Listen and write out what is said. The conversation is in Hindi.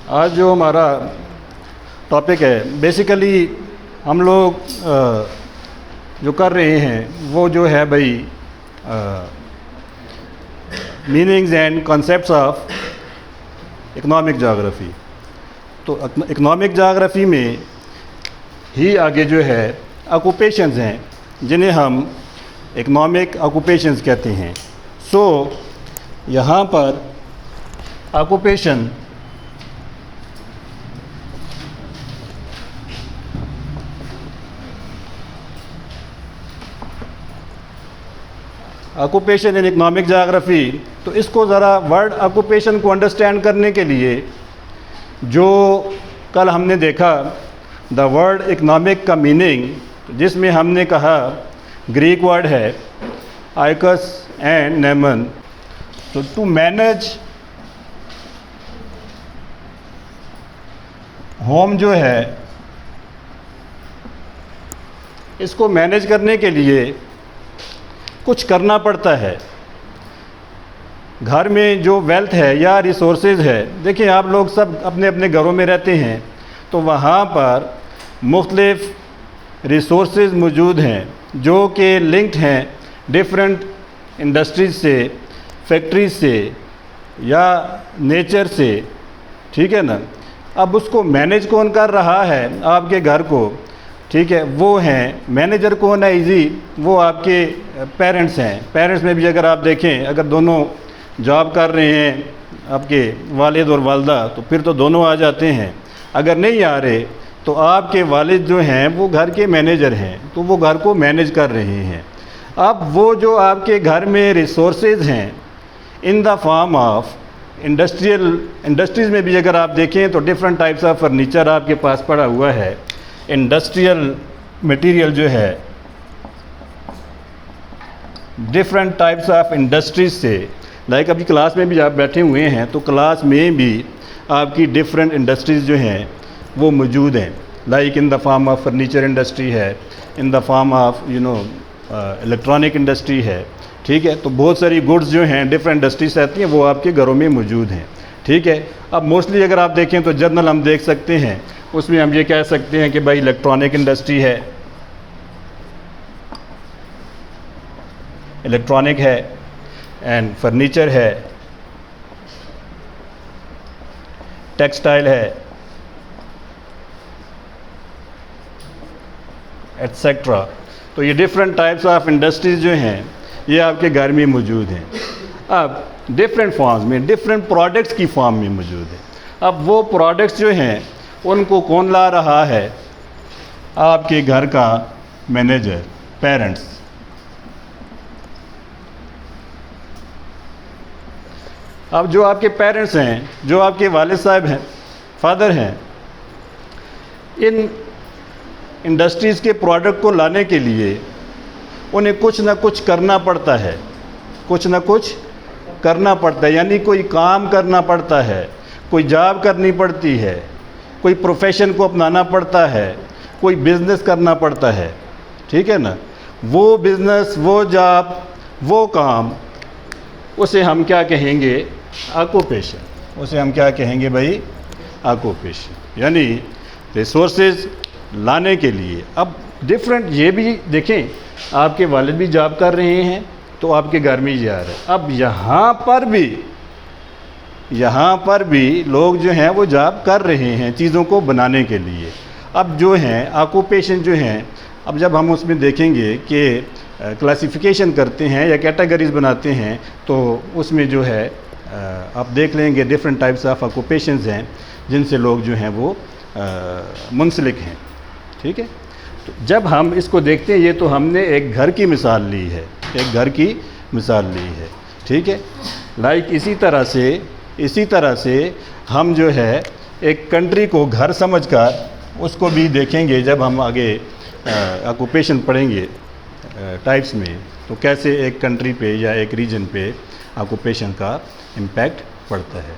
आज जो हमारा टॉपिक है बेसिकली हम लोग जो कर रहे हैं वो जो है भाई meanings and concepts of economic geography. तो इकोनॉमिक जोग्राफ़ी में ही आगे जो है ऑक्यूपेशंस हैं जिन्हें हम इकोनॉमिक ऑक्यूपेशंस कहते हैं। सो यहाँ पर occupation occupation in economic geography, तो इसको ज़रा वर्ड ऑक्यूपेशन को अंडरस्टैंड करने के लिए जो कल हमने देखा द वर्ड इकोनॉमिक का मीनिंग, जिसमें हमने कहा ग्रीक वर्ड है आइकस एंड नेमन। तो टू मैनेज होम जो है, इसको मैनेज करने के लिए कुछ करना पड़ता है। घर में जो वेल्थ है या रिसोर्सेज है, देखिए आप लोग सब अपने अपने घरों में रहते हैं तो वहाँ पर मुख्तलिफ रिसोर्सेज मौजूद हैं जो कि लिंक्ड हैं डिफरेंट इंडस्ट्रीज से, फैक्ट्रीज से या नेचर से, ठीक है ना। अब उसको मैनेज कौन कर रहा है आपके घर को, ठीक है, वो हैं मैनेजर कौन है इजी, वो आपके पेरेंट्स हैं। पेरेंट्स में भी अगर आप देखें, अगर दोनों जॉब कर रहे हैं आपके वालिद और वालदा, तो फिर तो दोनों आ जाते हैं। अगर नहीं आ रहे तो आपके वालिद जो हैं वो घर के मैनेजर हैं, तो वो घर को मैनेज कर रहे हैं। अब वो जो आपके घर में रिसोर्सेज हैं इन द फॉर्म ऑफ इंडस्ट्रीज़ में भी अगर आप देखें तो डिफरेंट टाइप्स ऑफ फर्नीचर आपके पास पड़ा हुआ है। इंडस्ट्रियल मटेरियल जो है डिफरेंट टाइप्स ऑफ इंडस्ट्रीज से, लाइक अभी क्लास में भी आप बैठे हुए हैं तो क्लास में भी आपकी डिफरेंट इंडस्ट्रीज़ जो हैं वो मौजूद हैं। Like in the form of furniture industry है, in the form of electronic industry है, ठीक है। तो बहुत सारी गुड्स जो हैं डिफरेंट इंडस्ट्रीज रहती हैं वो आपके घरों में मौजूद हैं, ठीक है। अब मोस्टली अगर आप देखें तो जर्नल हम देख सकते हैं, उसमें हम ये कह सकते हैं कि भाई इलेक्ट्रॉनिक इंडस्ट्री है, इलेक्ट्रॉनिक है एंड फर्नीचर है, टेक्सटाइल है, एटसेट्रा। तो ये डिफरेंट टाइप्स ऑफ इंडस्ट्रीज जो हैं ये आपके घर में मौजूद हैं। अब डिफरेंट फॉर्म्स में, डिफरेंट प्रोडक्ट्स की फॉर्म में मौजूद है। अब वो प्रोडक्ट्स जो हैं उनको कौन ला रहा है? आपके घर का मैनेजर, पेरेंट्स। अब जो आपके पेरेंट्स हैं, जो आपके वालिद साहब हैं, फादर हैं, इन इंडस्ट्रीज़ के प्रोडक्ट को लाने के लिए उन्हें कुछ ना कुछ करना पड़ता है, कुछ ना कुछ करना पड़ता है, यानी कोई काम करना पड़ता है, कोई जॉब करनी पड़ती है, कोई प्रोफेशन को अपनाना पड़ता है, कोई बिज़नेस करना पड़ता है, ठीक है ना। वो बिज़नेस, वो जॉब, वो काम, उसे हम क्या कहेंगे? ऑक्यूपेशन। उसे हम क्या कहेंगे भाई? ऑक्यूपेशन। यानी रिसोर्सेज लाने के लिए। अब डिफरेंट, ये भी देखें आपके वालिद भी जॉब कर रहे हैं तो आपके घर में ही जा रहे हैं। अब यहाँ पर भी लोग जो हैं वो जॉब कर रहे हैं चीज़ों को बनाने के लिए। अब जो हैं ऑक्यूपेशन जो हैं, अब जब हम उसमें देखेंगे कि क्लासिफिकेशन करते हैं या कैटेगरीज बनाते हैं तो उसमें जो है आप देख लेंगे डिफरेंट टाइप्स ऑफ ऑक्यूपेशंस हैं जिनसे लोग जो हैं वो मुंसलिक हैं, ठीक है। तो जब हम इसको देखते हैं, ये तो हमने एक घर की मिसाल ली है, एक घर की मिसाल ली है, ठीक है। लाइक इसी तरह से हम जो है एक कंट्री को घर समझकर उसको भी देखेंगे जब हम आगे ऑक्यूपेशन पढ़ेंगे टाइप्स में, तो कैसे एक कंट्री पे या एक रीजन पे ऑक्यूपेशन का इम्पैक्ट पड़ता है।